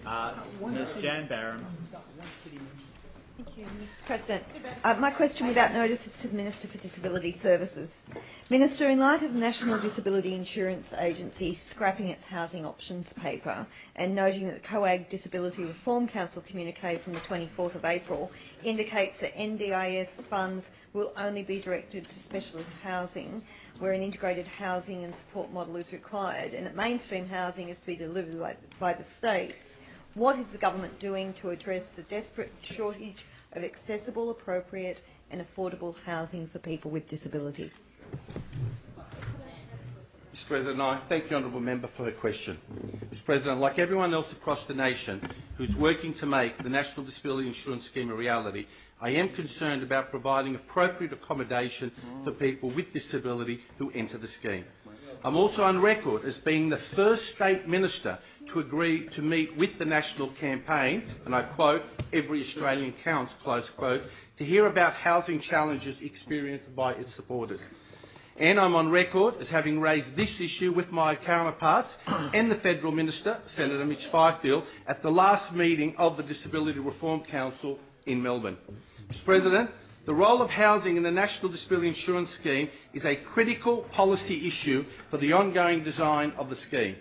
Ms. Jan Barham. Thank you, Mr President. My question without notice is to the Minister for Disability Services. Minister, in light of the National Disability Insurance Agency scrapping its housing options paper and noting that the COAG Disability Reform Council communique from the 24th of April indicates that NDIS funds will only be directed to specialist housing where an integrated housing and support model is required and that mainstream housing is to be delivered by the states, what is the government doing to address the desperate shortage of accessible, appropriate and affordable housing for people with disability? Mr President, I thank the honourable member for her question. Mr President, like everyone else across the nation who is working to make the National Disability Insurance Scheme a reality, I am concerned about providing appropriate accommodation for people with disability who enter the scheme. I'm also on record as being the first state minister to agree to meet with the national campaign, and I quote, "Every Australian counts," close quote, to hear about housing challenges experienced by its supporters. And I'm on record as having raised this issue with my counterparts and the Federal Minister, Senator Mitch Fifield, at the last meeting of the Disability Reform Council in Melbourne. Mr President, the role of housing in the National Disability Insurance Scheme is a critical policy issue for the ongoing design of the scheme.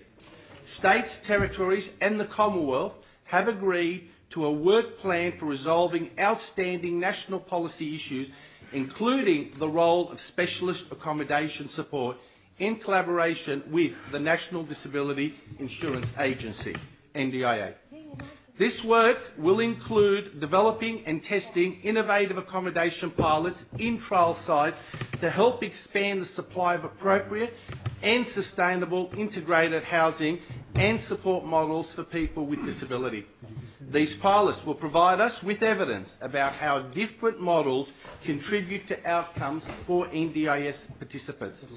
States, territories and the Commonwealth have agreed to a work plan for resolving outstanding national policy issues, including the role of specialist accommodation support in collaboration with the National Disability Insurance Agency, NDIA. This work will include developing and testing innovative accommodation pilots in trial sites to help expand the supply of appropriate and sustainable integrated housing and support models for people with disability. These pilots will provide us with evidence about how different models contribute to outcomes for NDIS participants.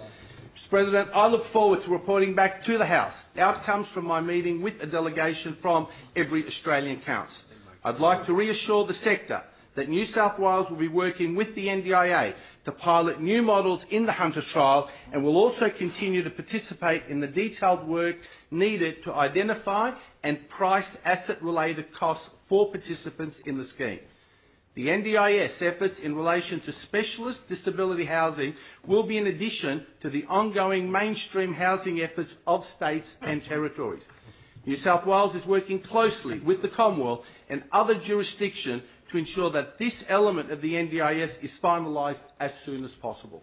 Mr President, I look forward to reporting back to the House outcomes from my meeting with a delegation from Every Australian Counts. I'd like to reassure the sector that New South Wales will be working with the NDIA to pilot new models in the Hunter trial and will also continue to participate in the detailed work needed to identify and price asset-related costs for participants in the scheme. The NDIS efforts in relation to specialist disability housing will be in addition to the ongoing mainstream housing efforts of states and territories. New South Wales is working closely with the Commonwealth and other jurisdictions to ensure that this element of the NDIS is finalised as soon as possible.